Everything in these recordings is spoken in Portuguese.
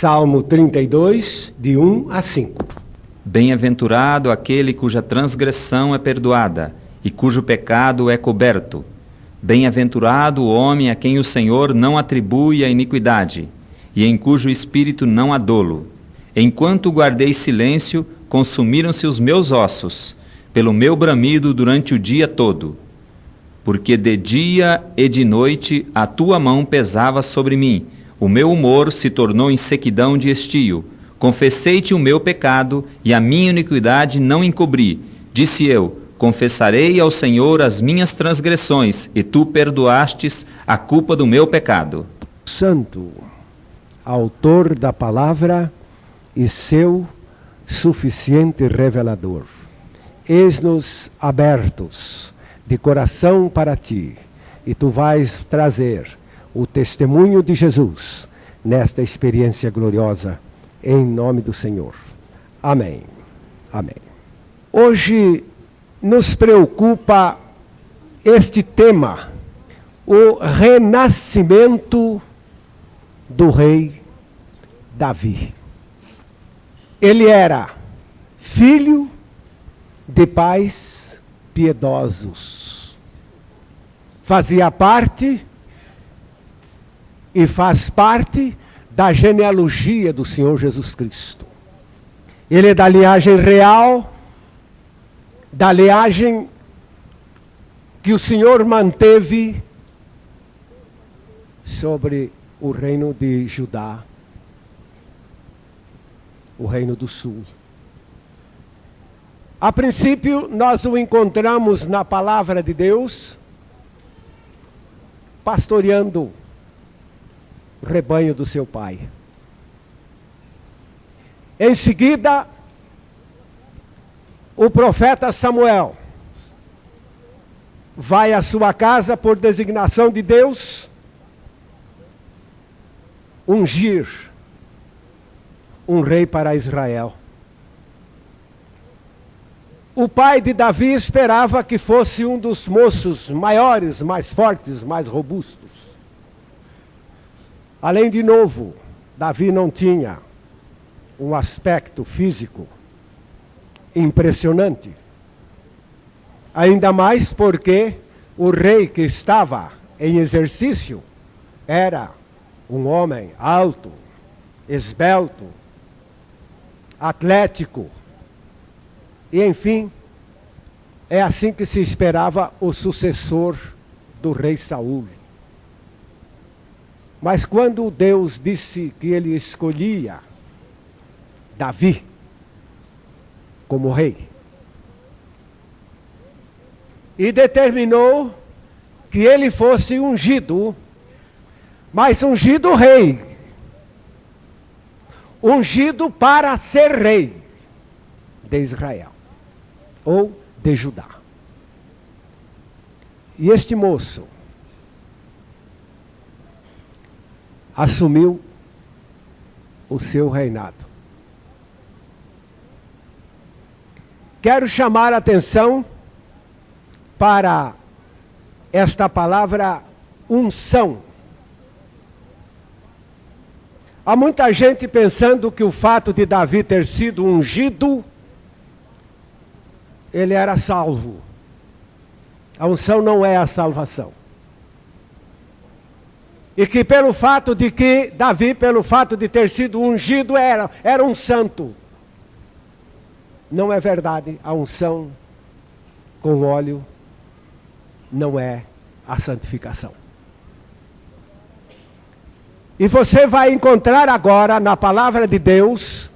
Salmo 32, de 1 a 5. Bem-aventurado aquele cuja transgressão é perdoada e cujo pecado é coberto. Bem-aventurado o homem a quem o Senhor não atribui a iniquidade e em cujo espírito não há dolo. Enquanto guardei silêncio, consumiram-se os meus ossos, pelo meu bramido durante o dia todo. Porque de dia e de noite a tua mão pesava sobre mim, o meu humor se tornou em sequidão de estio. Confessei-te o meu pecado e a minha iniquidade não encobri. Disse eu, confessarei ao Senhor as minhas transgressões, e tu perdoastes a culpa do meu pecado. Santo, autor da palavra e seu suficiente revelador, eis-nos abertos de coração para ti, e tu vais trazer o testemunho de Jesus nesta experiência gloriosa, em nome do Senhor. Amém. Amém. Hoje nos preocupa este tema, o renascimento do rei Davi. Ele era filho de pais piedosos. Fazia parte e faz parte da genealogia do Senhor Jesus Cristo. Ele é da linhagem real, da linhagem que o Senhor manteve sobre o reino de Judá, o reino do sul. A princípio, nós o encontramos na palavra de Deus, pastoreando o rebanho do seu pai. Em seguida, o profeta Samuel vai à sua casa por designação de Deus, ungir um rei para Israel. O pai de Davi esperava que fosse um dos moços maiores, mais fortes, mais robustos. Além de novo, Davi não tinha um aspecto físico impressionante. Ainda mais porque o rei que estava em exercício era um homem alto, esbelto, atlético. E enfim, é assim que se esperava o sucessor do rei Saul. Mas quando Deus disse que ele escolhia Davi como rei, e determinou que ele fosse ungido, mas ungido rei, ungido para ser rei de Israel, ou de Judá. E este moço assumiu o seu reinado. Quero chamar a atenção para esta palavra unção. Há muita gente pensando que o fato de Davi ter sido ungido, ele era salvo. A unção não é a salvação. E que pelo fato de que Davi, pelo fato de ter sido ungido, era um santo. Não é verdade. A unção com óleo não é a santificação. E você vai encontrar agora na palavra de Deus,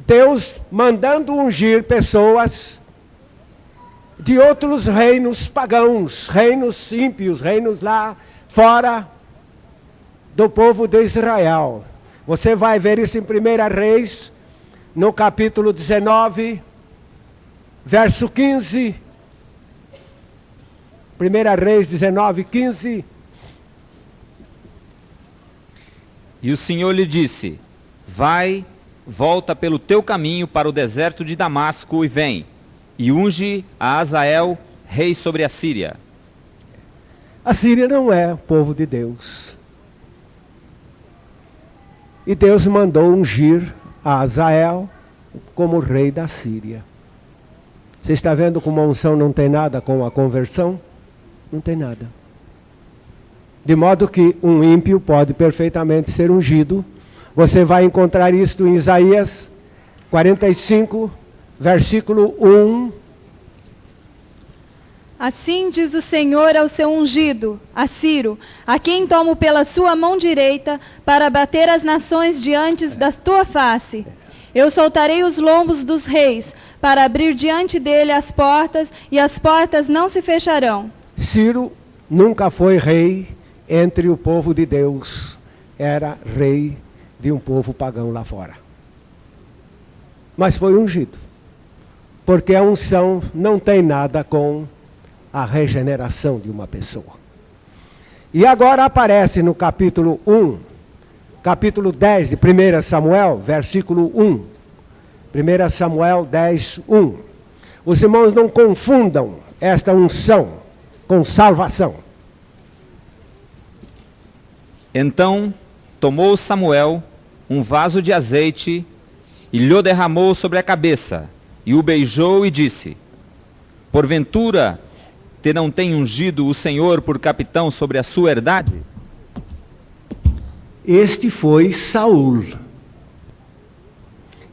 Deus mandando ungir pessoas de outros reinos pagãos, reinos ímpios, reinos lá fora do povo de Israel. Você vai ver isso em 1 Reis, no capítulo 19, verso 15. 1 Reis 19, 15. E o Senhor lhe disse, vai, volta pelo teu caminho para o deserto de Damasco e vem, e unge a Azael, rei sobre a Síria. A Síria não é o povo de Deus. E Deus mandou ungir a Azael como rei da Síria. Você está vendo como a unção não tem nada com a conversão? Não tem nada. De modo que um ímpio pode perfeitamente ser ungido. Você vai encontrar isto em Isaías 45, versículo 1. Assim diz o Senhor ao seu ungido, a Ciro, a quem tomo pela sua mão direita, para bater as nações diante da tua face. Eu soltarei os lombos dos reis, para abrir diante dele as portas, e as portas não se fecharão. Ciro nunca foi rei entre o povo de Deus. Era rei de um povo pagão lá fora. Mas foi ungido. Porque a unção não tem nada com a regeneração de uma pessoa. E agora aparece no capítulo 1, capítulo 10 de 1 Samuel, versículo 1. 1 Samuel 10, 1. Os irmãos não confundam esta unção com salvação. Então tomou Samuel um vaso de azeite e lhe derramou sobre a cabeça, e o beijou e disse: Porventura te não tem ungido o Senhor por capitão sobre a sua herdade? Este foi Saul.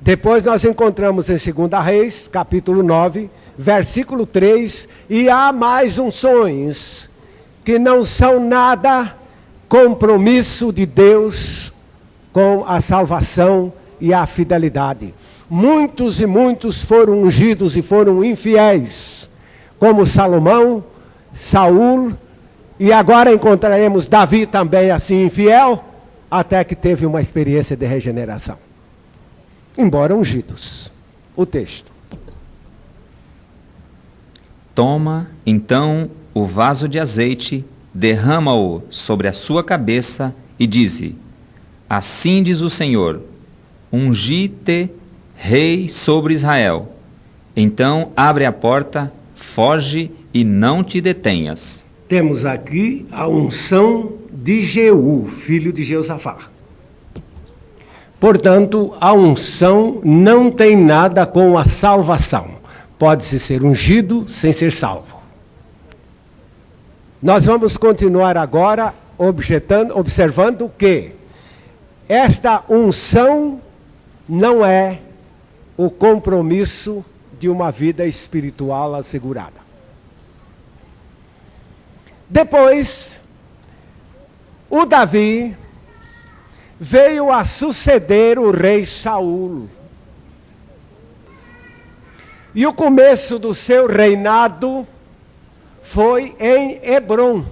Depois nós encontramos em 2 Reis, capítulo 9, versículo 3, e há mais unções que não são nada compromisso de Deus com a salvação e a fidelidade. Muitos e muitos foram ungidos e foram infiéis, como Salomão, Saul, e agora encontraremos Davi também assim infiel, até que teve uma experiência de regeneração. Embora ungidos. O texto. Toma, então, o vaso de azeite, derrama-o sobre a sua cabeça e dize: Assim diz o Senhor, ungi-te rei sobre Israel. Então abre a porta, foge e não te detenhas. Temos aqui a unção de Jeú, filho de Jeosafá. Portanto, a unção não tem nada com a salvação. Pode-se ser ungido sem ser salvo. Nós vamos continuar agora observando que esta unção não é o compromisso de uma vida espiritual assegurada. Depois, o Davi veio a suceder o rei Saul. E o começo do seu reinado foi em Hebrom.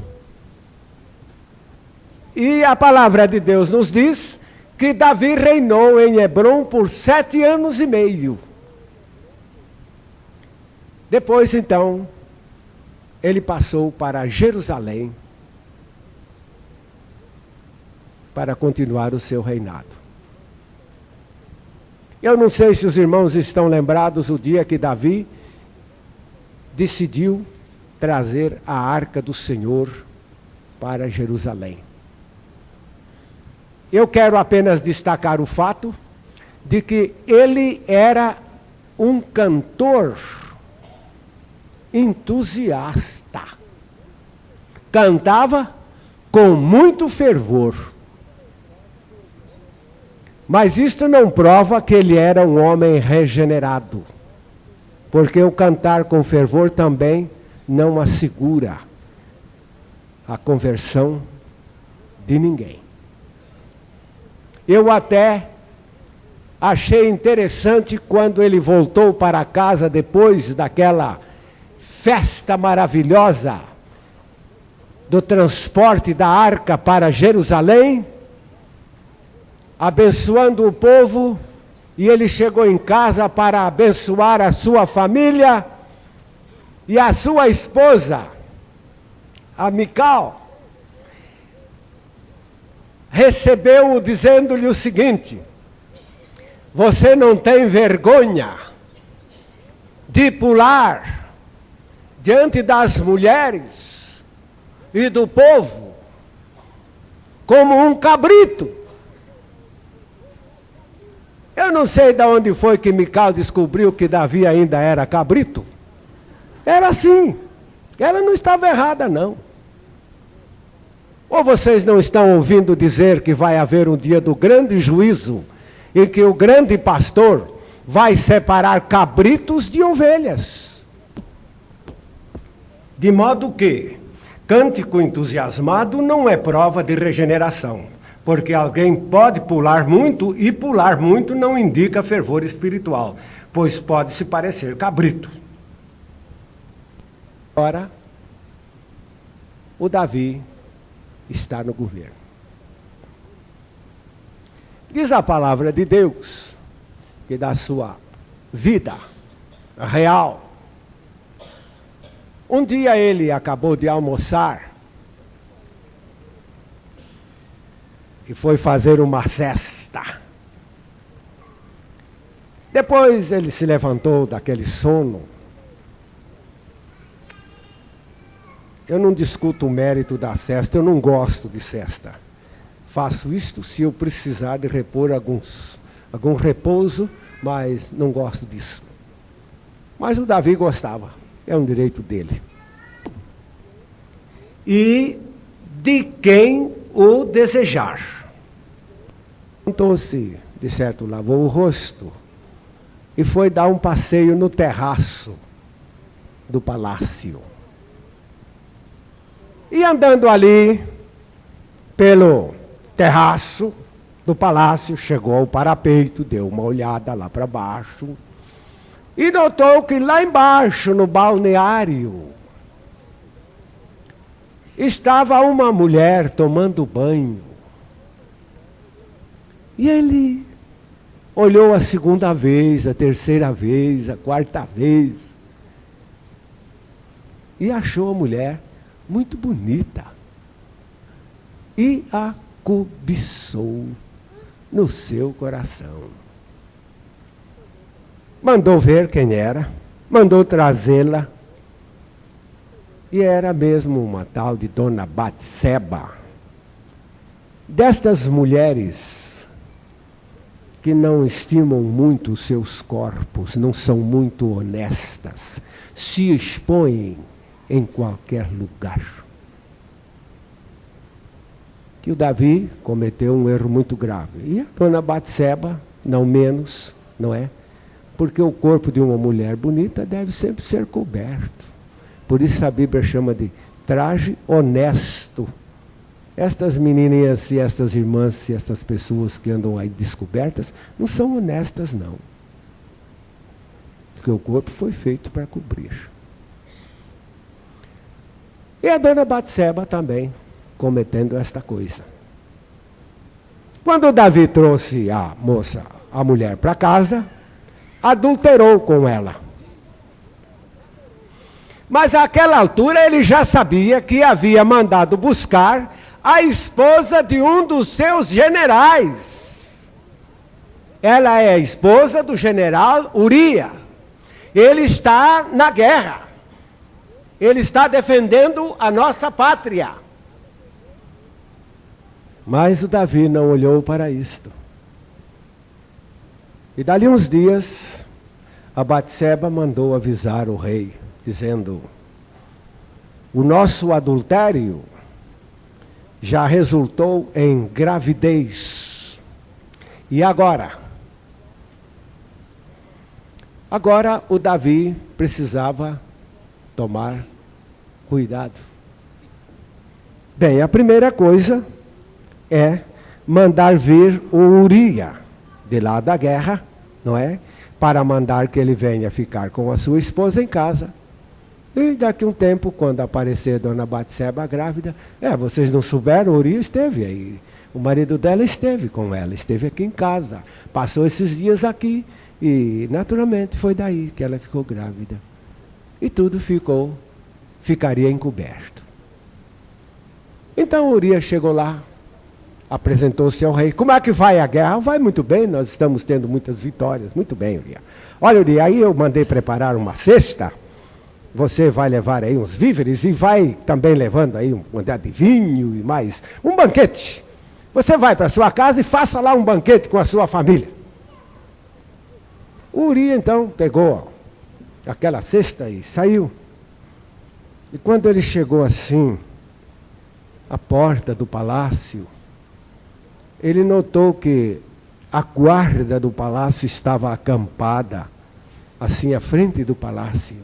E a palavra de Deus nos diz que Davi reinou em Hebrom por 7 anos e meio. Depois, então, ele passou para Jerusalém para continuar o seu reinado. Eu não sei se os irmãos estão lembrados o dia que Davi decidiu trazer a arca do Senhor para Jerusalém. Eu quero apenas destacar o fato de que ele era um cantor entusiasta. Cantava com muito fervor. Mas isto não prova que ele era um homem regenerado. Porque o cantar com fervor também não assegura a conversão de ninguém. Eu até achei interessante quando ele voltou para casa depois daquela festa maravilhosa do transporte da arca para Jerusalém, abençoando o povo, e ele chegou em casa para abençoar a sua família, e a sua esposa, a Mical, recebeu-o dizendo-lhe o seguinte: você não tem vergonha de pular diante das mulheres e do povo como um cabrito? Eu não sei de onde foi que Mical descobriu que Davi ainda era cabrito. Era assim. Ela não estava errada, não. Ou vocês não estão ouvindo dizer que vai haver um dia do grande juízo, em que o grande pastor vai separar cabritos de ovelhas? De modo que cântico entusiasmado não é prova de regeneração, porque alguém pode pular muito, e pular muito não indica fervor espiritual, pois pode se parecer cabrito. Agora, o Davi está no governo. Diz a palavra de Deus que da sua vida real, um dia ele acabou de almoçar e foi fazer uma cesta. Depois ele se levantou daquele sono. Eu não discuto o mérito da cesta, eu não gosto de cesta. Faço isto se eu precisar de repor algum repouso, mas não gosto disso. Mas o Davi gostava, é um direito dele. E de quem o desejar. Levantou-se, de certo, lavou o rosto e foi dar um passeio no terraço do palácio. E andando ali, pelo terraço do palácio, chegou ao parapeito, deu uma olhada lá para baixo, e notou que lá embaixo, no balneário, estava uma mulher tomando banho. E ele olhou a segunda vez, a terceira vez, a quarta vez, e achou a mulher muito bonita, e a cobiçou no seu coração. Mandou ver quem era, mandou trazê-la, e era mesmo uma tal de Dona Batseba, destas mulheres que não estimam muito os seus corpos, não são muito honestas, se expõem em qualquer lugar. Que o Davi cometeu um erro muito grave. E a Dona Batseba, não menos, não é? Porque o corpo de uma mulher bonita deve sempre ser coberto. Por isso a Bíblia chama de traje honesto. Estas menininhas e estas irmãs e estas pessoas que andam aí descobertas, não são honestas, não. Porque o corpo foi feito para cobrir. E a Dona Batseba também cometendo esta coisa. Quando Davi trouxe a moça, a mulher, para casa, adulterou com ela. Mas àquela altura ele já sabia que havia mandado buscar a esposa de um dos seus generais. Ela é a esposa do general Uria. Ele está na guerra. Ele está defendendo a nossa pátria. Mas o Davi não olhou para isto. E dali uns dias, a Batseba mandou avisar o rei, dizendo: o nosso adultério já resultou em gravidez. E agora? Agora o Davi precisava tomar cuidado. Bem, a primeira coisa é mandar vir o Uria, de lá da guerra, não é? Para mandar que ele venha ficar com a sua esposa em casa. E daqui a um tempo, quando aparecer a Dona Batseba grávida, vocês não souberam, o Uria esteve aí. O marido dela esteve com ela, esteve aqui em casa. Passou esses dias aqui e, naturalmente, foi daí que ela ficou grávida. E tudo ficaria encoberto. Então Uria chegou lá, apresentou-se ao rei. Como é que vai a guerra? Vai muito bem, nós estamos tendo muitas vitórias. Muito bem, Uria. Olha, Uria, aí eu mandei preparar uma cesta. Você vai levar aí uns víveres e vai também levando aí uma quantidade de vinho e mais um banquete. Você vai para sua casa e faça lá um banquete com a sua família. Uria então pegou aquela cesta e saiu. E quando ele chegou assim, à porta do palácio, ele notou que a guarda do palácio estava acampada, assim à frente do palácio.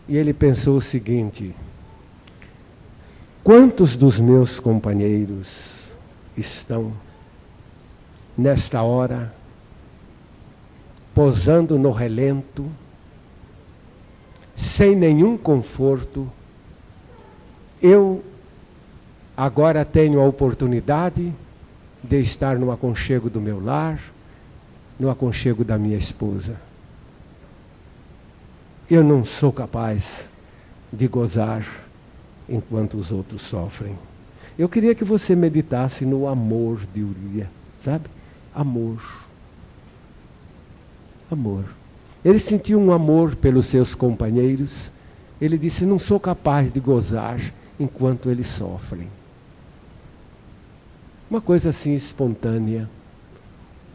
E ele pensou o seguinte: quantos dos meus companheiros estão, nesta hora, posando no relento, sem nenhum conforto? Eu agora tenho a oportunidade de estar no aconchego do meu lar, no aconchego da minha esposa. Eu não sou capaz de gozar enquanto os outros sofrem. Eu queria que você meditasse no amor de Uria, sabe? Amor. Amor. Ele sentiu um amor pelos seus companheiros. Ele disse: não sou capaz de gozar enquanto eles sofrem. Uma coisa assim espontânea.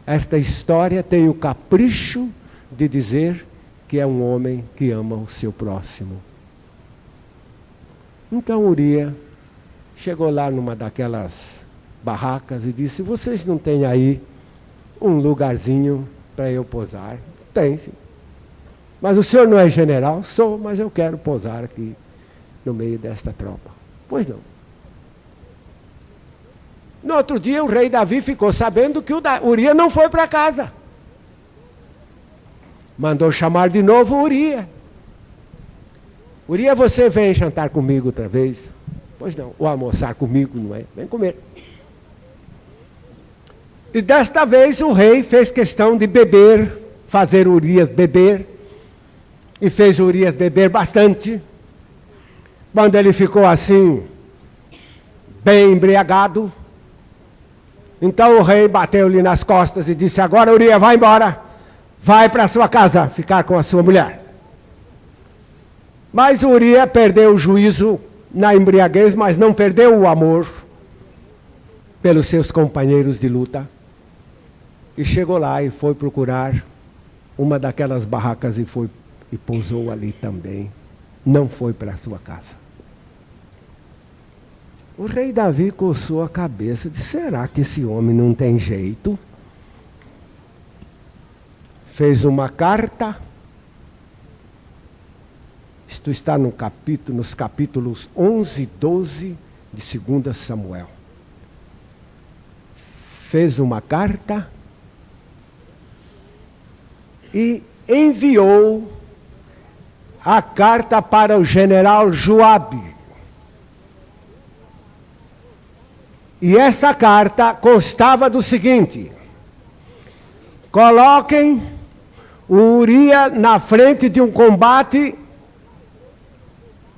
Esta história tem o capricho de dizer que é um homem que ama o seu próximo. Então Uria chegou lá numa daquelas barracas e disse: vocês não têm aí um lugarzinho para eu posar? Tem, sim. Mas o senhor não é general? Sou, mas eu quero posar aqui no meio desta tropa. Pois não. No outro dia o rei Davi ficou sabendo que o Uria não foi para casa. Mandou chamar de novo Uria. Uria, você vem jantar comigo outra vez? Pois não, ou almoçar comigo, não é? Vem comer. E desta vez o rei fez questão de beber, fazer Urias beber, e fez Urias beber bastante. Quando ele ficou assim, bem embriagado, então o rei bateu-lhe nas costas e disse: agora Uria, vai embora, vai para sua casa ficar com a sua mulher. Mas Uria perdeu o juízo na embriaguez, mas não perdeu o amor pelos seus companheiros de luta. E chegou lá e foi procurar uma daquelas barracas e pousou ali também. Não foi para a sua casa. O rei Davi coçou a cabeça e disse: será que esse homem não tem jeito? Fez uma carta. Isto está nos capítulos 11 e 12 de 2 Samuel. Fez uma carta e enviou a carta para o general Joabe. E essa carta constava do seguinte: coloquem o Uria na frente de um combate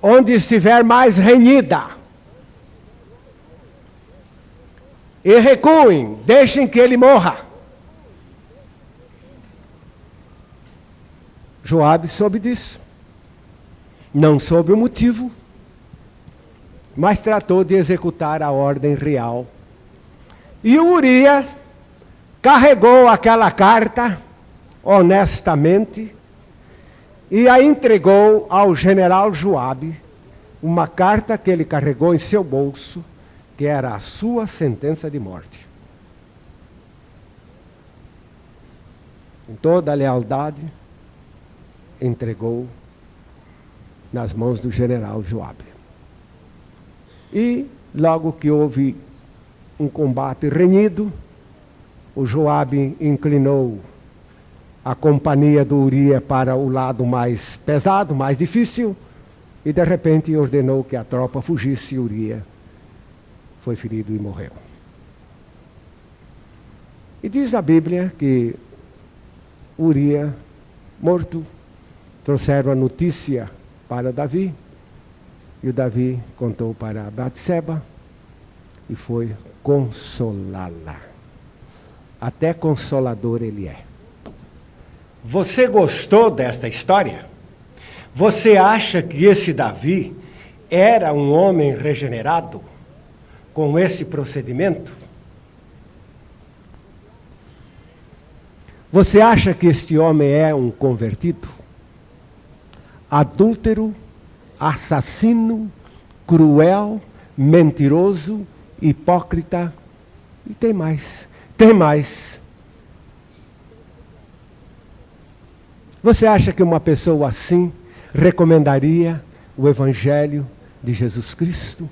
onde estiver mais renhida. E recuem, deixem que ele morra. Joabe soube disso. Não soube o motivo, mas tratou de executar a ordem real. E o Uria carregou aquela carta honestamente e a entregou ao general Joabe, uma carta que ele carregou em seu bolso, que era a sua sentença de morte. Com toda a lealdade, entregou nas mãos do general Joabe. E logo que houve um combate renhido, o Joabe inclinou a companhia do Uria para o lado mais pesado, mais difícil, e de repente ordenou que a tropa fugisse e Uria foi ferido e morreu. E diz a Bíblia que Uria, morto, trouxeram a notícia para Davi, e o Davi contou para Batseba e foi consolá-la. Até consolador ele é. Você gostou dessa história? Você acha que esse Davi era um homem regenerado com esse procedimento? Você acha que este homem é um convertido? Adúltero, assassino, cruel, mentiroso, hipócrita. E tem mais. Tem mais. Você acha que uma pessoa assim recomendaria o Evangelho de Jesus Cristo?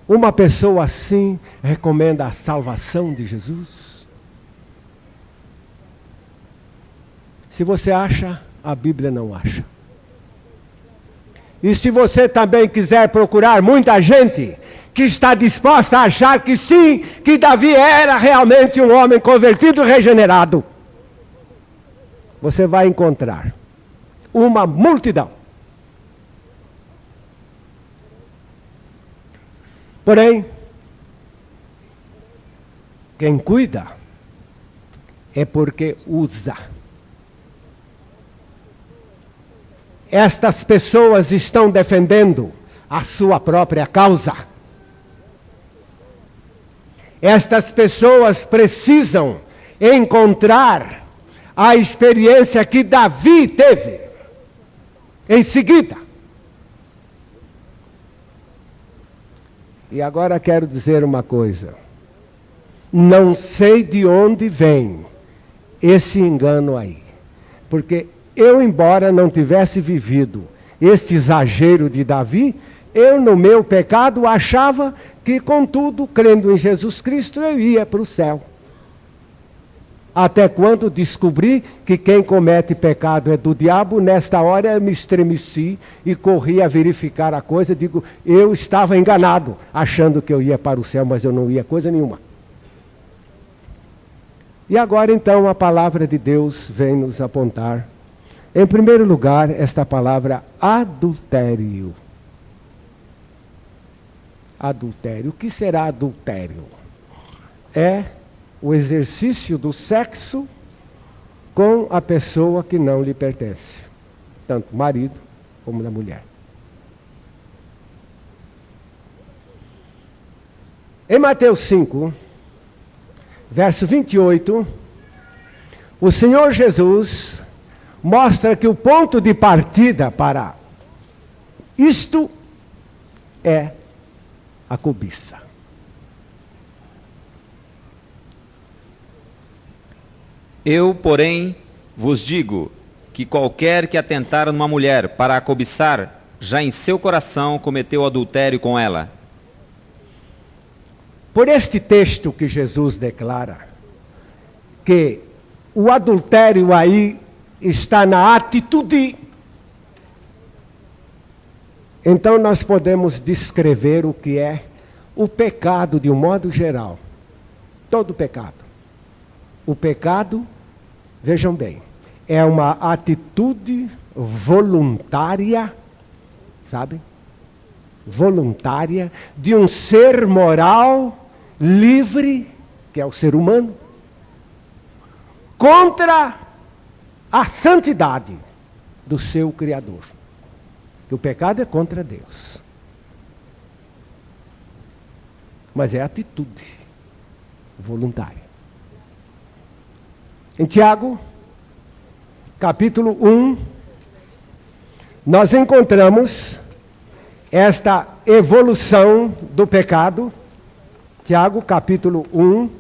Uma pessoa assim recomenda a salvação de Jesus? Se você acha, a Bíblia não acha. E se você também quiser procurar muita gente que está disposta a achar que sim, que Davi era realmente um homem convertido e regenerado, você vai encontrar uma multidão. Porém, quem cuida é porque usa. Estas pessoas estão defendendo a sua própria causa. Estas pessoas precisam encontrar a experiência que Davi teve em seguida. E agora quero dizer uma coisa. Não sei de onde vem esse engano aí. Porque eu, embora não tivesse vivido este exagero de Davi, eu no meu pecado achava que, contudo, crendo em Jesus Cristo, eu ia para o céu. Até quando descobri que quem comete pecado é do diabo, nesta hora eu me estremeci e corri a verificar a coisa. Digo, eu estava enganado, achando que eu ia para o céu, mas eu não ia coisa nenhuma. E agora então a palavra de Deus vem nos apontar, em primeiro lugar, esta palavra adultério. Adultério. O que será adultério? É o exercício do sexo com a pessoa que não lhe pertence, tanto o marido como a mulher. Em Mateus 5, verso 28, o Senhor Jesus mostra que o ponto de partida para isto é a cobiça. Eu, porém, vos digo que qualquer que atentar numa mulher para a cobiçar, já em seu coração cometeu adultério com ela. Por este texto que Jesus declara, que o adultério aí está na atitude, então nós podemos descrever o que é o pecado de um modo geral. Todo pecado. O pecado, vejam bem, é uma atitude voluntária, sabe? Voluntária de um ser moral livre, que é o ser humano, contra a santidade do seu Criador. Que o pecado é contra Deus. Mas é atitude voluntária. Em Tiago, capítulo 1, nós encontramos esta evolução do pecado. Tiago, capítulo 1.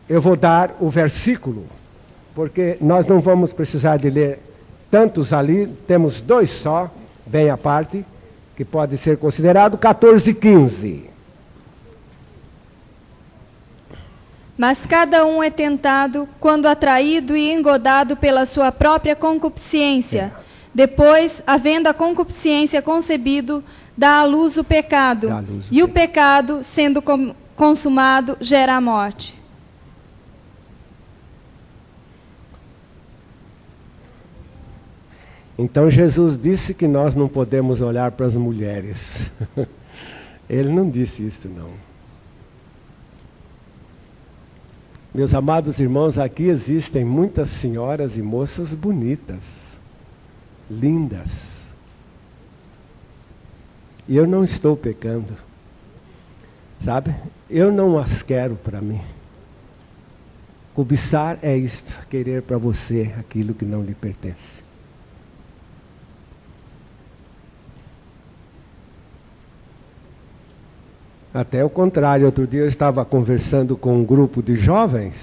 Eu vou dar o versículo, porque nós não vamos precisar de ler tantos ali, temos dois só, bem à parte, que pode ser considerado 14 e 15. Mas cada um é tentado quando atraído e engodado pela sua própria concupiscência. Depois, havendo a concupiscência concebido, dá à luz o pecado. E o pecado, sendo consumado, gera a morte. Então Jesus disse que nós não podemos olhar para as mulheres. Ele não disse isso, não. Meus amados irmãos, aqui existem muitas senhoras e moças bonitas, lindas. E eu não estou pecando. Sabe? Eu não as quero para mim. Cobiçar é isto, querer para você aquilo que não lhe pertence. Até o contrário, outro dia eu estava conversando com um grupo de jovens,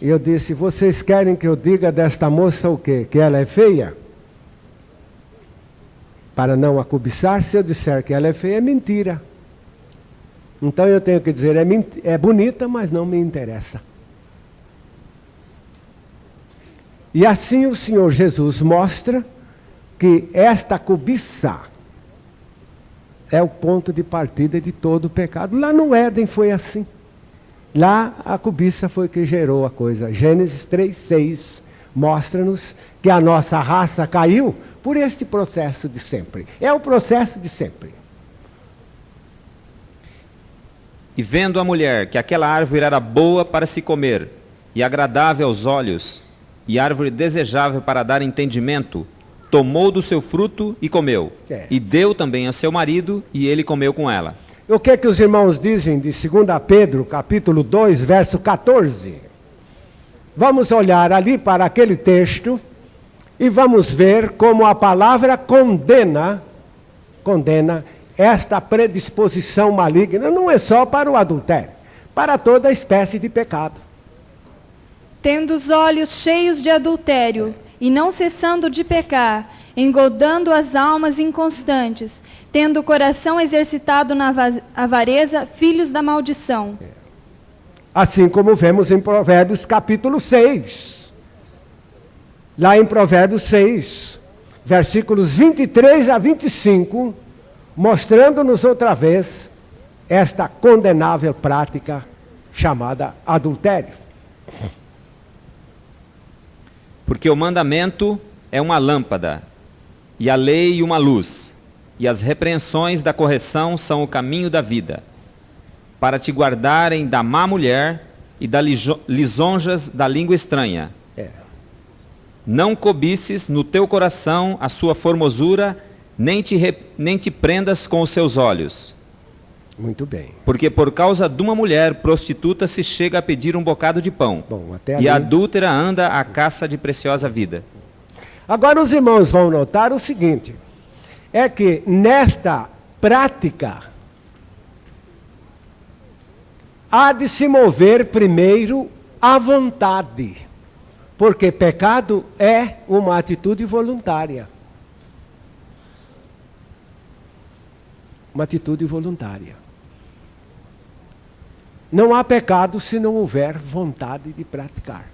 e eu disse, vocês querem que eu diga desta moça o quê? Que ela é feia? Para não a cobiçar, se eu disser que ela é feia, é mentira. Então eu tenho que dizer, é bonita, mas não me interessa. E assim o Senhor Jesus mostra que esta cobiça é o ponto de partida de todo o pecado. Lá no Éden foi assim. Lá a cobiça foi que gerou a coisa. Gênesis 3:6 mostra-nos que a nossa raça caiu por este processo de sempre. É o processo de sempre. E vendo a mulher que aquela árvore era boa para se comer, e agradável aos olhos, e árvore desejável para dar entendimento, tomou do seu fruto e comeu. E deu também a seu marido, e ele comeu com ela. O que os irmãos dizem de 2 Pedro, capítulo 2, verso 14? Vamos olhar ali para aquele texto e vamos ver como a palavra condena esta predisposição maligna. Não é só para o adultério, para toda espécie de pecado. Tendo os olhos cheios de adultério, e não cessando de pecar, engodando as almas inconstantes, tendo o coração exercitado na avareza, filhos da maldição. Assim como vemos em Provérbios capítulo 6. Lá em Provérbios 6, versículos 23 a 25, mostrando-nos outra vez esta condenável prática chamada adultério. Porque o mandamento é uma lâmpada, e a lei uma luz, e as repreensões da correção são o caminho da vida, para te guardarem da má mulher e das lisonjas da língua estranha. Não cobices no teu coração a sua formosura, nem te prendas com os seus olhos. Muito bem. Porque por causa de uma mulher prostituta se chega a pedir um bocado de pão. Bom, até e ali... a adúltera anda à caça de preciosa vida. Agora os irmãos vão notar o seguinte, é que nesta prática há de se mover primeiro a vontade, porque pecado é uma atitude voluntária. Uma atitude voluntária. Não há pecado se não houver vontade de praticar.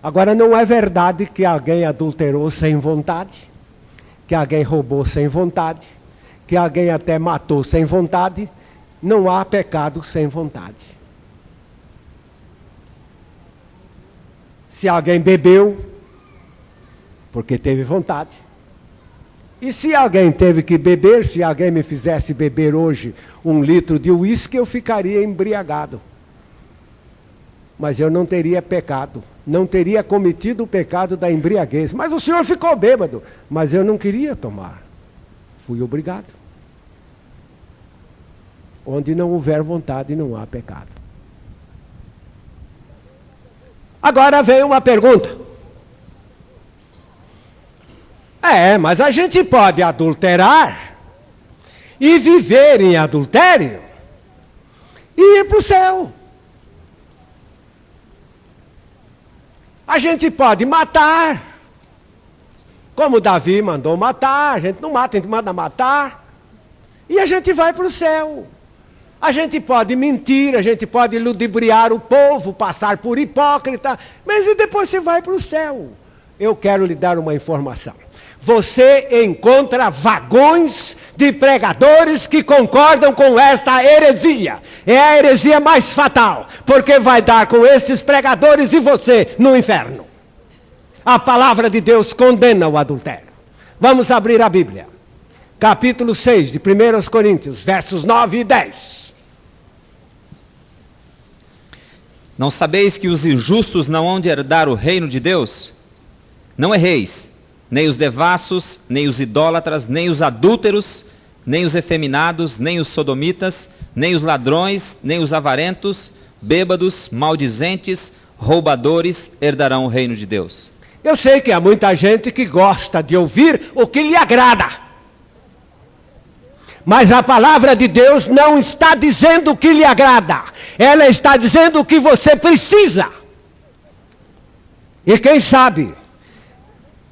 Agora, não é verdade que alguém adulterou sem vontade, que alguém roubou sem vontade, que alguém até matou sem vontade. Não há pecado sem vontade. Se alguém bebeu, porque teve vontade. E se alguém teve que beber, se alguém me fizesse beber hoje 1 litro de uísque, eu ficaria embriagado. Mas eu não teria pecado, não teria cometido o pecado da embriaguez. Mas o senhor ficou bêbado, mas eu não queria tomar. Fui obrigado. Onde não houver vontade, não há pecado. Agora vem uma pergunta. Mas a gente pode adulterar e viver em adultério e ir para o céu. A gente pode matar, como Davi mandou matar. A gente não mata, a gente manda matar, e a gente vai para o céu. A gente pode mentir, a gente pode ludibriar o povo, passar por hipócrita, mas e depois você vai para o céu. Eu quero lhe dar uma informação. Você encontra vagões de pregadores que concordam com esta heresia. É a heresia mais fatal, porque vai dar com estes pregadores e você no inferno. A palavra de Deus condena o adultério. Vamos abrir a Bíblia. Capítulo 6 de 1 Coríntios, versos 9 e 10. Não sabeis que os injustos não hão de herdar o reino de Deus? Não erreis. Nem os devassos, nem os idólatras, nem os adúlteros, nem os efeminados, nem os sodomitas, nem os ladrões, nem os avarentos, bêbados, maldizentes, roubadores herdarão o reino de Deus. Eu sei que há muita gente que gosta de ouvir o que lhe agrada. Mas a palavra de Deus não está dizendo o que lhe agrada. Ela está dizendo o que você precisa. E quem sabe,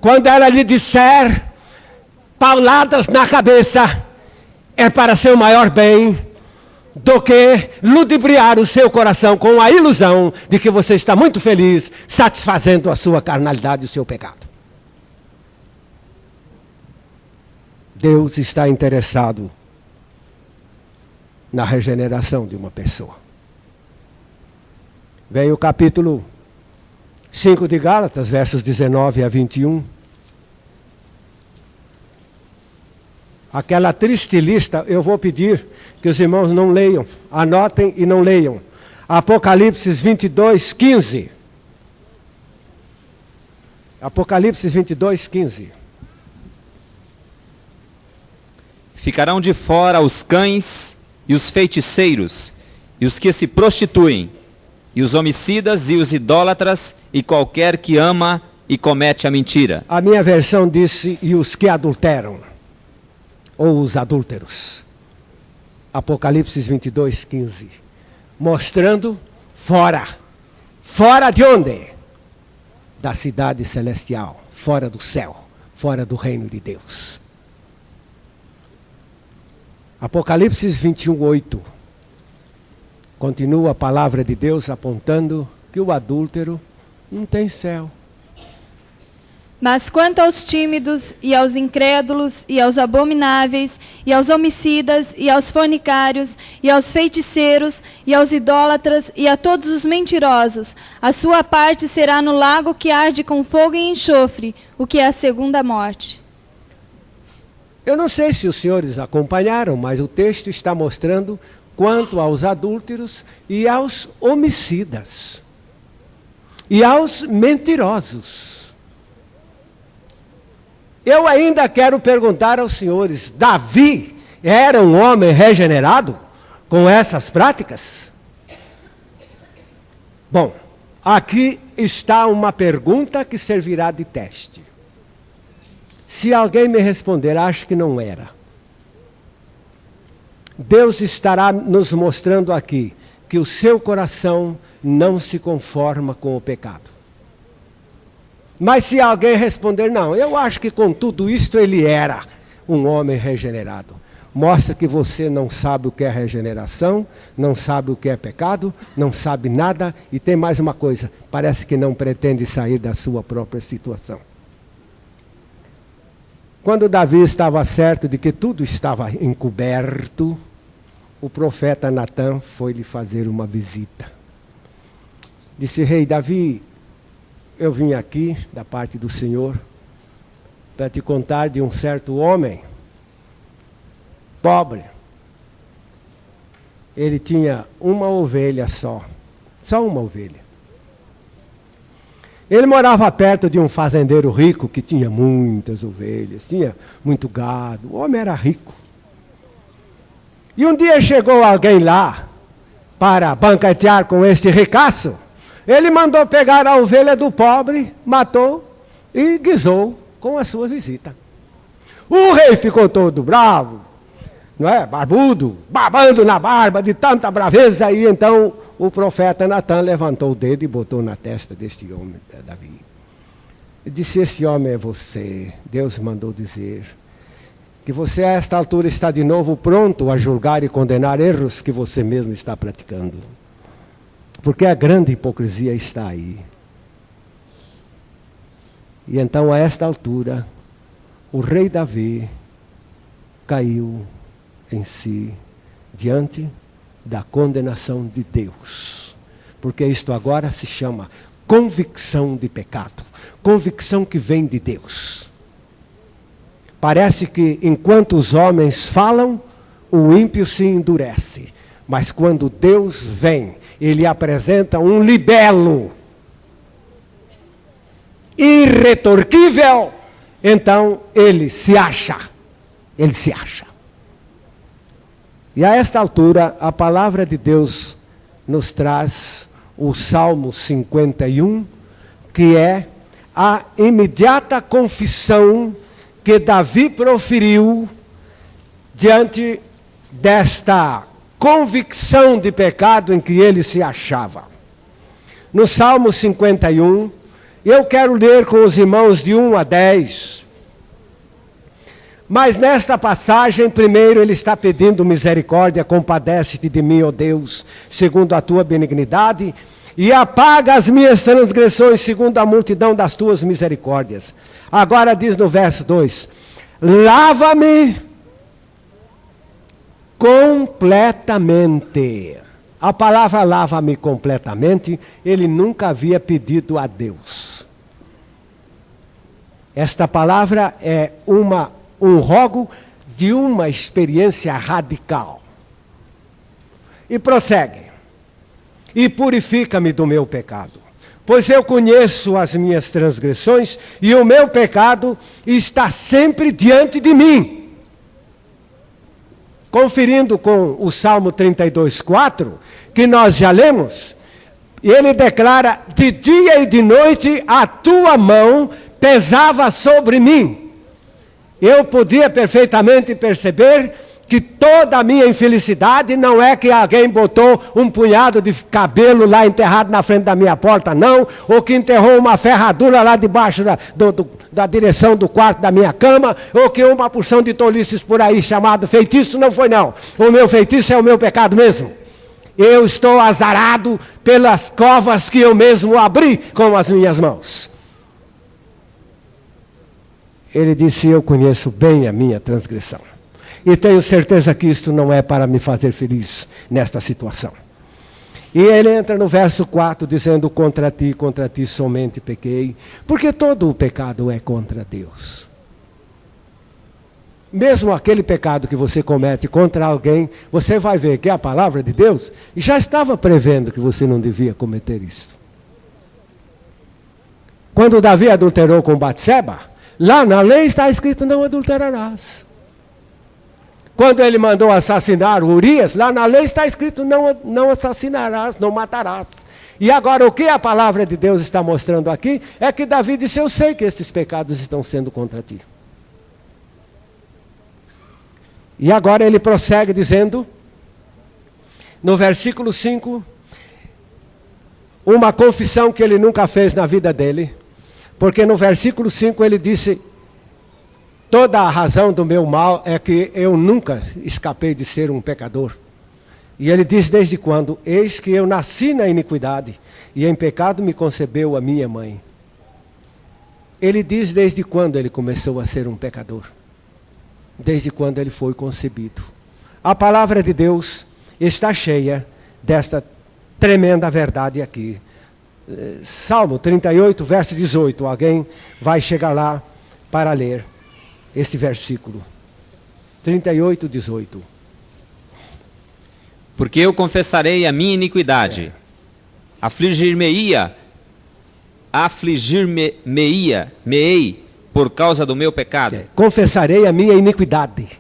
quando ela lhe disser pauladas na cabeça, é para seu maior bem, do que ludibriar o seu coração com a ilusão de que você está muito feliz, satisfazendo a sua carnalidade e o seu pecado. Deus está interessado na regeneração de uma pessoa. Vem o capítulo 5 de Gálatas, versos 19 a 21. Aquela triste lista, eu vou pedir que os irmãos não leiam, anotem e não leiam. Apocalipse 22, 15. Apocalipse 22, 15. Ficarão de fora os cães e os feiticeiros, e os que se prostituem, e os homicidas e os idólatras, e qualquer que ama e comete a mentira. A minha versão disse, e os que adulteram, ou os adúlteros. Apocalipse 22, 15. Mostrando fora. Fora de onde? Da cidade celestial. Fora do céu. Fora do reino de Deus. Apocalipse 21, 8. Continua a palavra de Deus apontando que o adúltero não tem céu. Mas quanto aos tímidos, e aos incrédulos, e aos abomináveis, e aos homicidas, e aos fornicários, e aos feiticeiros, e aos idólatras, e a todos os mentirosos, a sua parte será no lago que arde com fogo e enxofre, o que é a segunda morte. Eu não sei se os senhores acompanharam, mas o texto está mostrando quanto aos adúlteros e aos homicidas, e aos mentirosos. Eu ainda quero perguntar aos senhores, Davi era um homem regenerado com essas práticas? Bom, aqui está uma pergunta que servirá de teste. Se alguém me responder, acho que não era. Deus estará nos mostrando aqui que o seu coração não se conforma com o pecado. Mas se alguém responder, não, eu acho que com tudo isto ele era um homem regenerado. Mostra que você não sabe o que é regeneração, não sabe o que é pecado, não sabe nada e tem mais uma coisa, parece que não pretende sair da sua própria situação. Quando Davi estava certo de que tudo estava encoberto, o profeta Natã foi lhe fazer uma visita. Disse, rei Davi, eu vim aqui, da parte do Senhor, para te contar de um certo homem, pobre. Ele tinha uma ovelha só uma ovelha. Ele morava perto de um fazendeiro rico que tinha muitas ovelhas, tinha muito gado, o homem era rico. E um dia chegou alguém lá para banquetear com este ricaço. Ele mandou pegar a ovelha do pobre, matou e guisou com a sua visita. O rei ficou todo bravo, não é? Barbudo, babando na barba de tanta braveza. E então o profeta Natã levantou o dedo e botou na testa deste homem, Davi. E disse, esse homem é você. Deus mandou dizer que você a esta altura está de novo pronto a julgar e condenar erros que você mesmo está praticando. Porque a grande hipocrisia está aí. E então, a esta altura, o rei Davi caiu em si diante da condenação de Deus. Porque isto agora se chama convicção de pecado. Convicção que vem de Deus. Parece que enquanto os homens falam, o ímpio se endurece. Mas quando Deus vem, ele apresenta um libelo irretorquível, então ele se acha. E a esta altura, a palavra de Deus nos traz o Salmo 51, que é a imediata confissão que Davi proferiu diante desta convicção de pecado em que ele se achava. No Salmo 51, eu quero ler com os irmãos de 1 a 10. Mas nesta passagem, primeiro ele está pedindo misericórdia, compadece-te de mim, ó Deus, segundo a tua benignidade, e apaga as minhas transgressões, segundo a multidão das tuas misericórdias. Agora diz no verso 2, lava-me completamente. A palavra lava-me completamente, ele nunca havia pedido a Deus. Esta palavra é um rogo de uma experiência radical. E prossegue. E purifica-me do meu pecado, pois eu conheço as minhas transgressões e o meu pecado está sempre diante de mim. Conferindo com o Salmo 32:4, que nós já lemos, ele declara, de dia e de noite a tua mão pesava sobre mim. Eu podia perfeitamente perceber que toda a minha infelicidade não é que alguém botou um punhado de cabelo lá enterrado na frente da minha porta, não, ou que enterrou uma ferradura lá debaixo da direção do quarto da minha cama, ou que uma porção de tolices por aí chamado feitiço, não foi não. O meu feitiço é o meu pecado mesmo. Eu estou azarado pelas covas que eu mesmo abri com as minhas mãos. Ele disse, eu conheço bem a minha transgressão. E tenho certeza que isto não é para me fazer feliz nesta situação. E ele entra no verso 4 dizendo, contra ti somente pequei. Porque todo o pecado é contra Deus. Mesmo aquele pecado que você comete contra alguém, você vai ver que a palavra de Deus já estava prevendo que você não devia cometer isso. Quando Davi adulterou com Batseba, lá na lei está escrito, não adulterarás. Quando ele mandou assassinar Urias, lá na lei está escrito, não assassinarás, não matarás. E agora o que a palavra de Deus está mostrando aqui, é que Davi disse, eu sei que esses pecados estão sendo contra ti. E agora ele prossegue dizendo, no versículo 5, uma confissão que ele nunca fez na vida dele, porque no versículo 5 ele disse, toda a razão do meu mal é que eu nunca escapei de ser um pecador. E ele diz, desde quando? Eis que eu nasci na iniquidade, e em pecado me concebeu a minha mãe. Ele diz desde quando ele começou a ser um pecador. Desde quando ele foi concebido. A palavra de Deus está cheia desta tremenda verdade aqui. Salmo 38, verso 18. Alguém vai chegar lá para ler este versículo. 38, 18. Porque eu confessarei a minha iniquidade. Afligir-me-ei por causa do meu pecado. Confessarei a minha iniquidade.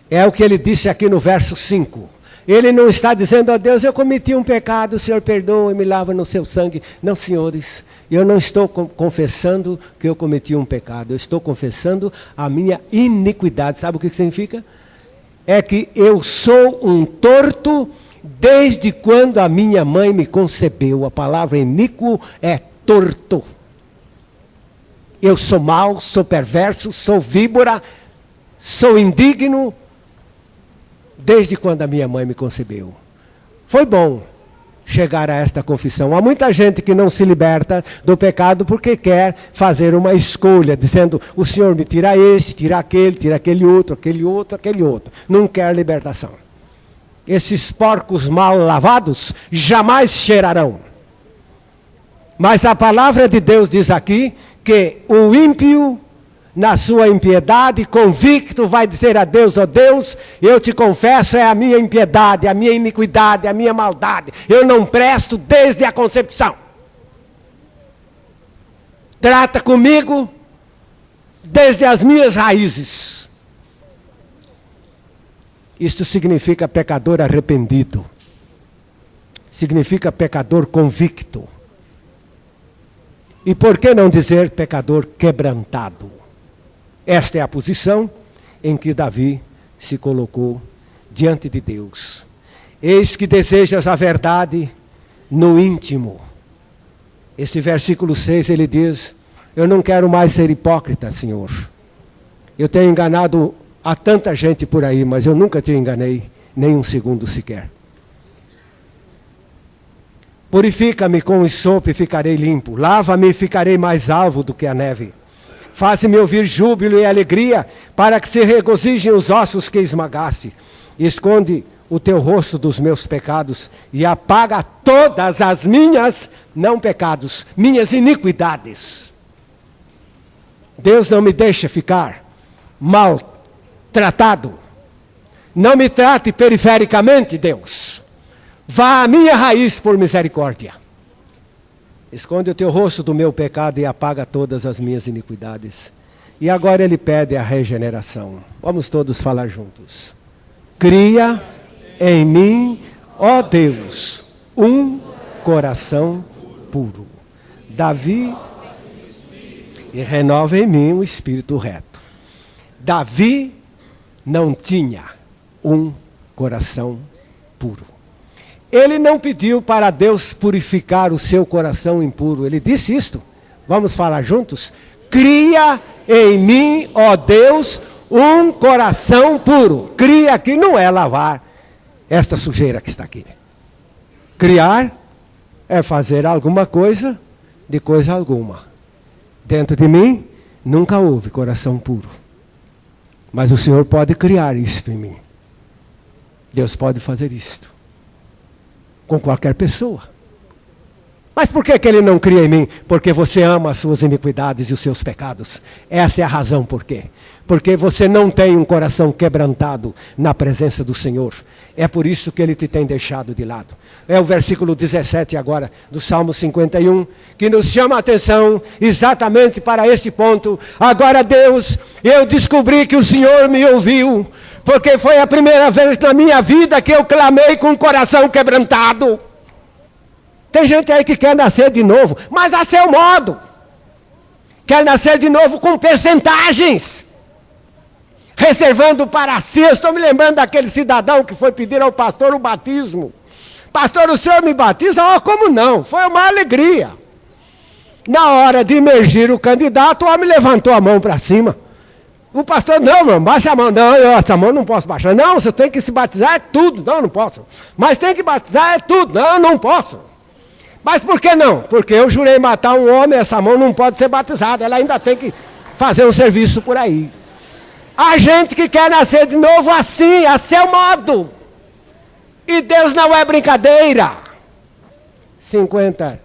É o que ele disse aqui no verso 5. Ele não está dizendo, ó Deus, eu cometi um pecado, o Senhor perdoa e me lava no seu sangue. Não, senhores, eu não estou confessando que eu cometi um pecado. Eu estou confessando a minha iniquidade. Sabe o que significa? É que eu sou um torto desde quando a minha mãe me concebeu. A palavra iníquo é torto. Eu sou mau, sou perverso, sou víbora, sou indigno, desde quando a minha mãe me concebeu. Foi bom chegar a esta confissão. Há muita gente que não se liberta do pecado porque quer fazer uma escolha, dizendo, o Senhor me tira este, tira aquele outro, aquele outro, aquele outro. Não quer libertação. Esses porcos mal lavados jamais cheirarão. Mas a palavra de Deus diz aqui, que o ímpio, na sua impiedade, convicto, vai dizer a Deus, ó Deus, eu te confesso, é a minha impiedade, a minha iniquidade, a minha maldade. Eu não presto desde a concepção. Trata comigo desde as minhas raízes. Isto significa pecador arrependido. Significa pecador convicto. E por que não dizer pecador quebrantado? Esta é a posição em que Davi se colocou diante de Deus. Eis que desejas a verdade no íntimo. Este versículo 6 ele diz: eu não quero mais ser hipócrita, Senhor. Eu tenho enganado a tanta gente por aí, mas eu nunca te enganei, nem um segundo sequer. Purifica-me com hisopo e ficarei limpo. Lava-me e ficarei mais alvo do que a neve. Faze-me ouvir júbilo e alegria, para que se regozijem os ossos que esmagaste. Esconde o teu rosto dos meus pecados e apaga todas as minhas, não pecados, minhas iniquidades. Deus não me deixa ficar maltratado. Não me trate perifericamente, Deus. Vá à minha raiz por misericórdia. Esconde o teu rosto do meu pecado e apaga todas as minhas iniquidades. E agora ele pede a regeneração. Vamos todos falar juntos. Cria em mim, ó Deus, um coração puro. Davi, e renova em mim um espírito reto. Davi não tinha um coração puro. Ele não pediu para Deus purificar o seu coração impuro. Ele disse isto. Vamos falar juntos? Cria em mim, ó Deus, um coração puro. Cria aqui não é lavar esta sujeira que está aqui. Criar é fazer alguma coisa de coisa alguma. Dentro de mim nunca houve coração puro. Mas o Senhor pode criar isto em mim. Deus pode fazer isto com qualquer pessoa. Mas por que ele não cria em mim? Porque você ama as suas iniquidades e os seus pecados. Essa é a razão por quê. Porque você não tem um coração quebrantado na presença do Senhor. É por isso que ele te tem deixado de lado. É o versículo 17 agora, do Salmo 51, que nos chama a atenção exatamente para esse ponto. Agora, Deus, eu descobri que o Senhor me ouviu, porque foi a primeira vez na minha vida que eu clamei com o coração quebrantado. Tem gente aí que quer nascer de novo, mas a seu modo. Quer nascer de novo com percentagens. Reservando para si. Eu estou me lembrando daquele cidadão que foi pedir ao pastor o batismo. Pastor, o senhor me batiza? Oh, como não? Foi uma alegria. Na hora de emergir o candidato, o homem levantou a mão para cima. O pastor, não, meu, baixa a mão. Não, essa mão não posso baixar. Não, você tem que se batizar, é tudo. Não, não posso. Mas tem que batizar, é tudo. Não, não posso. Mas por que não? Porque eu jurei matar um homem, essa mão não pode ser batizada. Ela ainda tem que fazer um serviço por aí. A gente que quer nascer de novo assim, a seu modo. E Deus não é brincadeira. 51.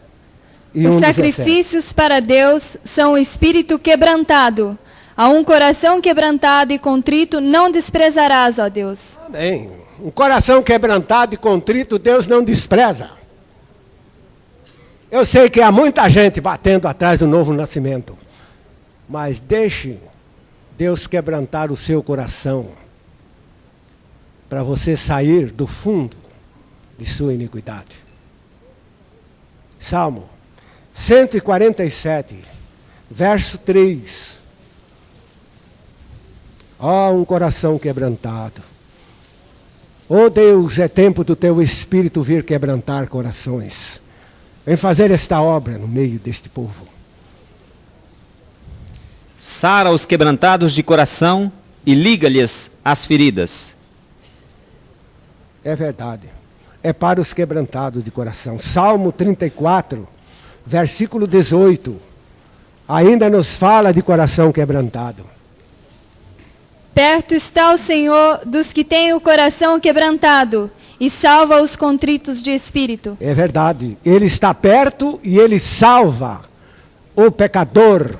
Os sacrifícios 17. Para Deus são o espírito quebrantado. A um coração quebrantado e contrito não desprezarás, ó Deus. Amém. Um coração quebrantado e contrito Deus não despreza. Eu sei que há muita gente batendo atrás do novo nascimento. Mas deixe Deus quebrantar o seu coração, para você sair do fundo de sua iniquidade. Salmo 147, verso 3. Ó, um coração quebrantado. Ó Deus, é tempo do teu Espírito vir quebrantar corações. Vem fazer esta obra no meio deste povo. Sara os quebrantados de coração e liga-lhes as feridas. É verdade. É para os quebrantados de coração. Salmo 34, versículo 18. Ainda nos fala de coração quebrantado. Perto está o Senhor dos que têm o coração quebrantado e salva os contritos de espírito. É verdade. Ele está perto e ele salva o pecador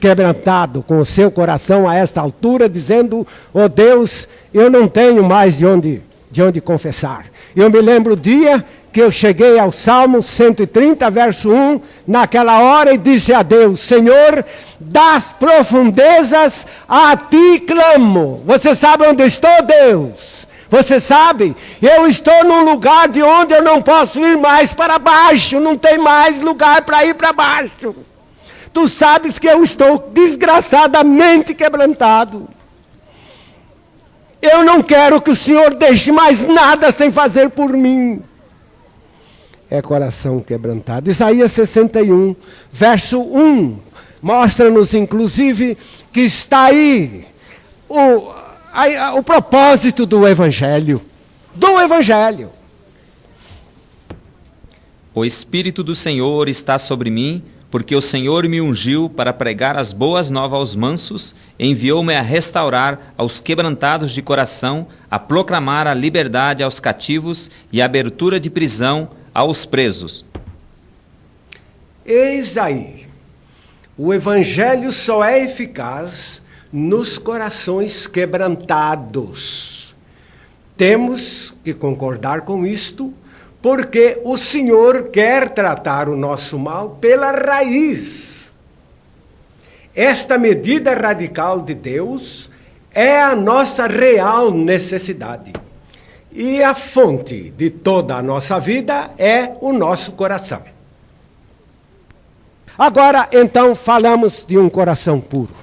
quebrantado com o seu coração a esta altura, dizendo: ó Deus, eu não tenho mais de onde confessar. Eu me lembro o dia que eu cheguei ao Salmo 130, verso 1, naquela hora, e disse a Deus: Senhor, das profundezas a ti clamo. Você sabe onde estou, Deus? Você sabe, eu estou num lugar de onde eu não posso ir mais para baixo, não tem mais lugar para ir para baixo. Tu sabes que eu estou desgraçadamente quebrantado. Eu não quero que o Senhor deixe mais nada sem fazer por mim. É coração quebrantado. Isaías 61, verso 1, mostra-nos inclusive que está aí o propósito do Evangelho. Do Evangelho. O Espírito do Senhor está sobre mim, porque o Senhor me ungiu para pregar as boas novas aos mansos, enviou-me a restaurar aos quebrantados de coração, a proclamar a liberdade aos cativos e a abertura de prisão aos presos. Eis aí, o Evangelho só é eficaz nos corações quebrantados. Temos que concordar com isto, porque o Senhor quer tratar o nosso mal pela raiz. Esta medida radical de Deus é a nossa real necessidade. E a fonte de toda a nossa vida é o nosso coração. Agora, então, falamos de um coração puro.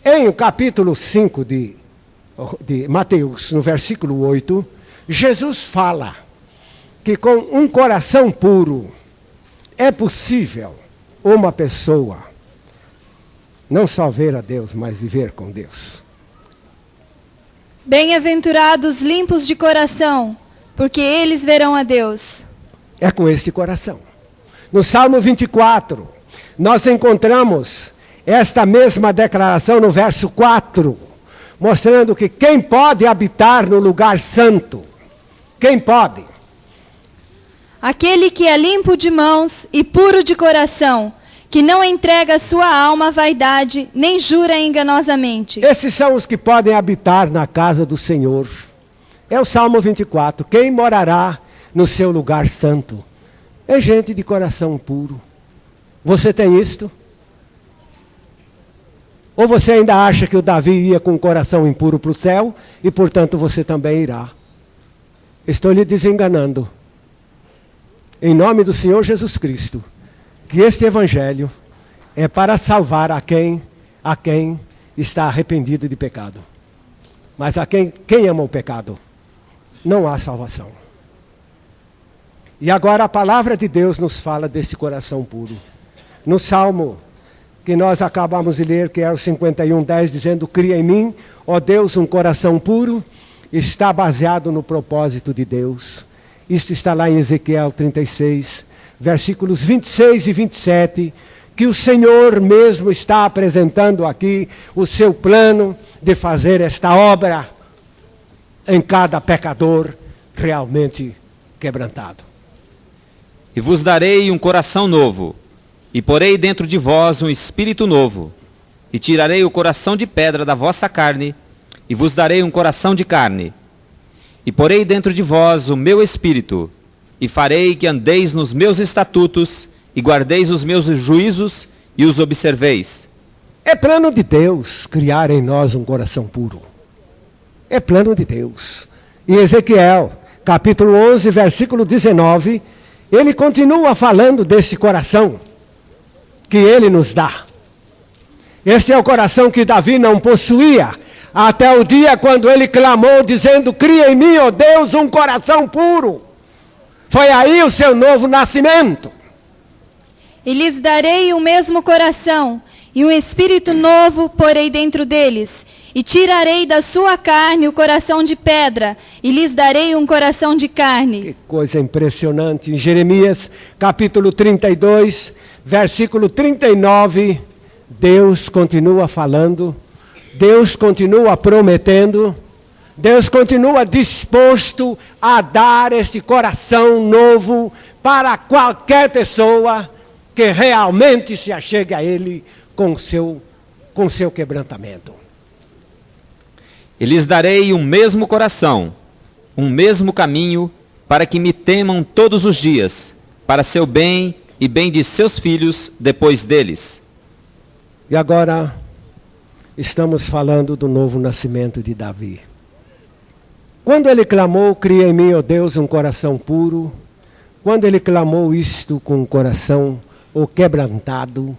Em o capítulo 5 de Mateus, no versículo 8, Jesus fala que com um coração puro é possível uma pessoa não só ver a Deus, mas viver com Deus. Bem-aventurados limpos de coração, porque eles verão a Deus. É com este coração. No Salmo 24, nós encontramos esta mesma declaração no verso 4, mostrando que quem pode habitar no lugar santo? Quem pode? Aquele que é limpo de mãos e puro de coração, que não entrega sua alma à vaidade, nem jura enganosamente. Esses são os que podem habitar na casa do Senhor. É o Salmo 24. Quem morará no seu lugar santo? É gente de coração puro. Você tem isto? Ou você ainda acha que o Davi ia com o coração impuro para o céu e, portanto, você também irá? Estou lhe desenganando. Em nome do Senhor Jesus Cristo, que este Evangelho é para salvar a quem está arrependido de pecado. Mas a quem ama o pecado, não há salvação. E agora a palavra de Deus nos fala deste coração puro. No Salmo que nós acabamos de ler, que é o 51:10, dizendo: cria em mim, ó Deus, um coração puro, está baseado no propósito de Deus. Isto está lá em Ezequiel 36, versículos 26 e 27, que o Senhor mesmo está apresentando aqui o seu plano de fazer esta obra em cada pecador realmente quebrantado. E vos darei um coração novo, e porei dentro de vós um espírito novo, e tirarei o coração de pedra da vossa carne, e vos darei um coração de carne. E porei dentro de vós o meu espírito, e farei que andeis nos meus estatutos, e guardeis os meus juízos, e os observeis. É plano de Deus criar em nós um coração puro. É plano de Deus. Em Ezequiel, capítulo 11, versículo 19, ele continua falando desse coração que ele nos dá. Este é o coração que Davi não possuía, até o dia quando ele clamou, dizendo: cria em mim, ó Deus, um coração puro. Foi aí o seu novo nascimento. E lhes darei o mesmo coração, e um espírito novo porei dentro deles. E tirarei da sua carne o coração de pedra, e lhes darei um coração de carne. Que coisa impressionante. Em Jeremias, capítulo 32, versículo 39, Deus continua falando, Deus continua prometendo, Deus continua disposto a dar esse coração novo para qualquer pessoa que realmente se achegue a Ele com seu quebrantamento. E lhes darei um mesmo coração, um mesmo caminho, para que me temam todos os dias, para seu bem e bem de seus filhos depois deles. E agora estamos falando do novo nascimento de Davi. Quando ele clamou, cria em mim, ó Deus, um coração puro, quando ele clamou isto com o coração quebrantado,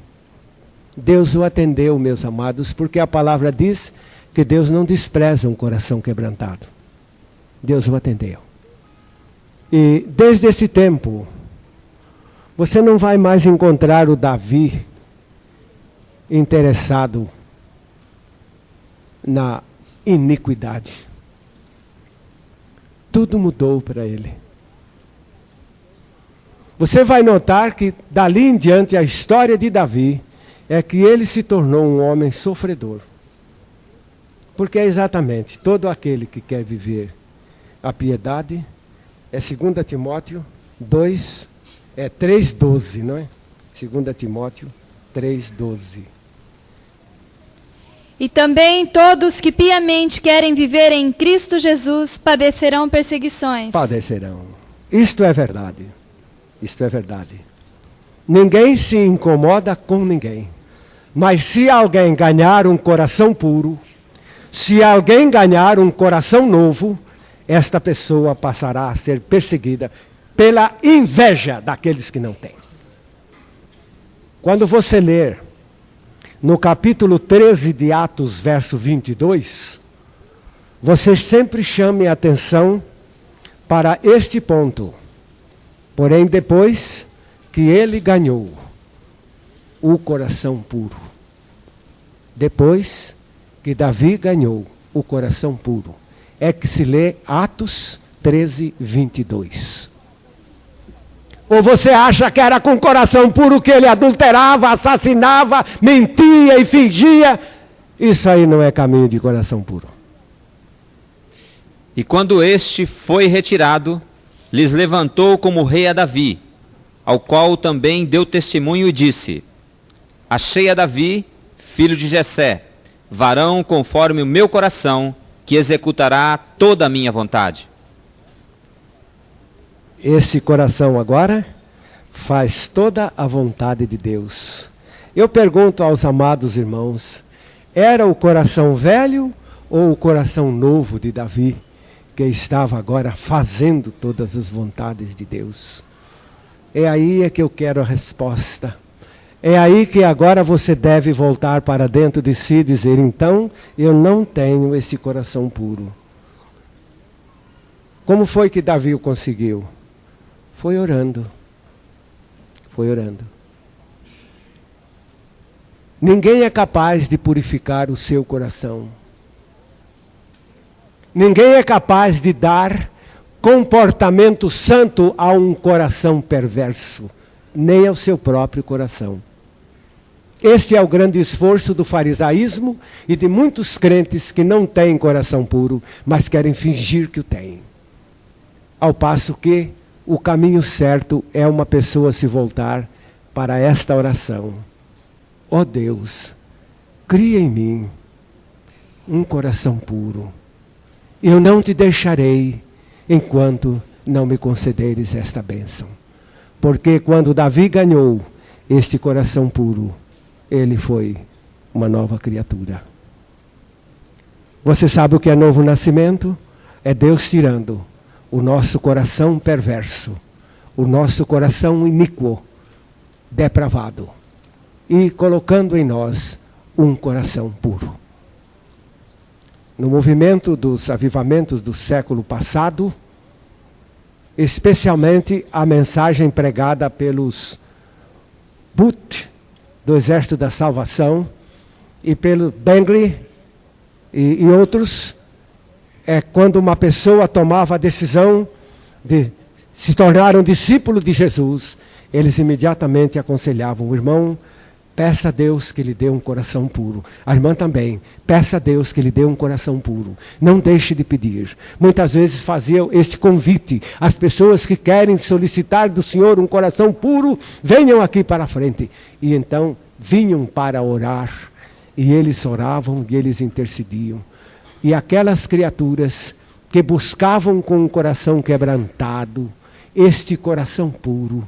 Deus o atendeu, meus amados, porque a palavra diz que Deus não despreza um coração quebrantado. Deus o atendeu. E desde esse tempo, você não vai mais encontrar o Davi interessado na iniquidade. Tudo mudou para ele. Você vai notar que dali em diante a história de Davi é que ele se tornou um homem sofredor. Porque é exatamente todo aquele que quer viver a piedade, é 2 Timóteo 2, 3,12, não é? 2 Timóteo 3,12. E também todos que piamente querem viver em Cristo Jesus padecerão perseguições. Padecerão. Isto é verdade. Isto é verdade. Ninguém se incomoda com ninguém. Mas se alguém ganhar um coração puro, se alguém ganhar um coração novo, esta pessoa passará a ser perseguida pela inveja daqueles que não têm. Quando você ler no capítulo 13 de Atos, verso 22, você sempre chame a atenção para este ponto. Porém, depois que ele ganhou o coração puro, depois que Davi ganhou o coração puro, é que se lê Atos 13, 22. Ou você acha que era com o coração puro que ele adulterava, assassinava, mentia e fingia? Isso aí não é caminho de coração puro. E quando este foi retirado, lhes levantou como rei a Davi, ao qual também deu testemunho e disse: achei a Davi, filho de Jessé, varão conforme o meu coração, que executará toda a minha vontade. Esse coração agora faz toda a vontade de Deus. Eu pergunto aos amados irmãos, era o coração velho ou o coração novo de Davi que estava agora fazendo todas as vontades de Deus? É aí que eu quero a resposta. É aí que agora você deve voltar para dentro de si e dizer, então, eu não tenho esse coração puro. Como foi que Davi o conseguiu? Foi orando. Foi orando. Ninguém é capaz de purificar o seu coração. Ninguém é capaz de dar comportamento santo a um coração perverso, nem ao seu próprio coração. Este é o grande esforço do farisaísmo e de muitos crentes que não têm coração puro, mas querem fingir que o têm. Ao passo que o caminho certo é uma pessoa se voltar para esta oração. Ó Deus, cria em mim um coração puro. Eu não te deixarei enquanto não me concederes esta bênção. Porque quando Davi ganhou este coração puro, ele foi uma nova criatura. Você sabe o que é novo nascimento? É Deus tirando o nosso coração perverso, o nosso coração iníquo, depravado, e colocando em nós um coração puro. No movimento dos avivamentos do século passado, especialmente a mensagem pregada pelos Booth, do Exército da Salvação, e pelo Bengry e outros, é quando uma pessoa tomava a decisão de se tornar um discípulo de Jesus, eles imediatamente aconselhavam o irmão, peça a Deus que lhe dê um coração puro. A irmã também, peça a Deus que lhe dê um coração puro. Não deixe de pedir. Muitas vezes faziam este convite. As pessoas que querem solicitar do Senhor um coração puro, venham aqui para a frente. E então vinham para orar. E eles oravam e eles intercediam. E aquelas criaturas que buscavam com o coração quebrantado, este coração puro,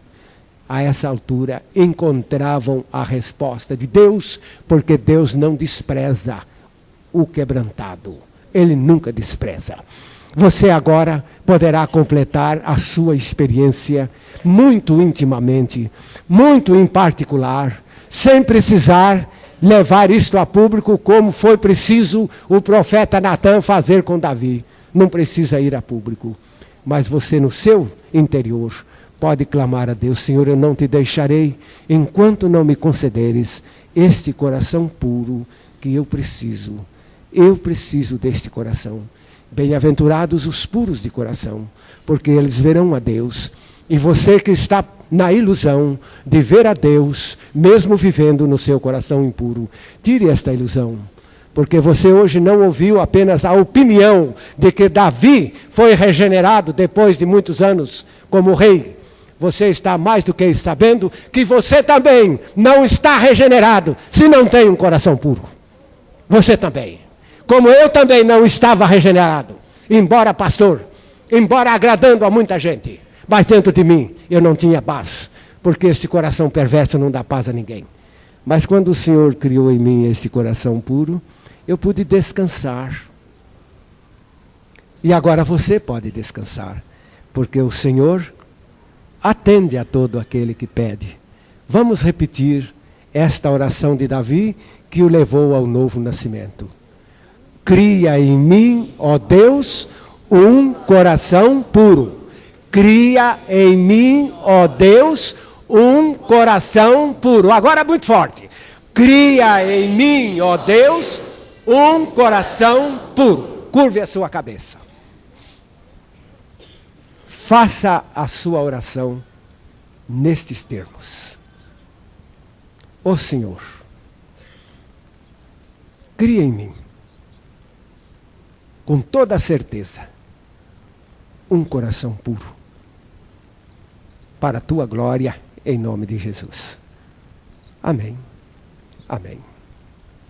a essa altura encontravam a resposta de Deus, porque Deus não despreza o quebrantado. Ele nunca despreza. você agora poderá completar a sua experiência muito intimamente, muito em particular, sem precisar levar isto a público como foi preciso o profeta Natã fazer com Davi. Não precisa ir a público, mas você no seu interior pode clamar a Deus: Senhor, eu não te deixarei enquanto não me concederes este coração puro que eu preciso. Eu preciso deste coração. Bem-aventurados os puros de coração, porque eles verão a Deus. E você que está na ilusão de ver a Deus, mesmo vivendo no seu coração impuro, tire esta ilusão. Porque você hoje não ouviu apenas a opinião de que Davi foi regenerado depois de muitos anos como rei. Você está mais do que sabendo que você também não está regenerado se não tem um coração puro. Você também. Como eu também não estava regenerado, embora pastor, embora agradando a muita gente, mas dentro de mim eu não tinha paz, porque este coração perverso não dá paz a ninguém. Mas quando o Senhor criou em mim este coração puro, eu pude descansar. E agora você pode descansar, porque o Senhor atende a todo aquele que pede. Vamos repetir esta oração de Davi que o levou ao novo nascimento. Cria em mim, ó Deus, um coração puro. Cria em mim, ó Deus, um coração puro. Agora muito forte. Cria em mim, ó Deus, um coração puro. Curve a sua cabeça. Faça a sua oração nestes termos. Ó Senhor, cria em mim, com toda a certeza, um coração puro, para a tua glória, em nome de Jesus. Amém. Amém.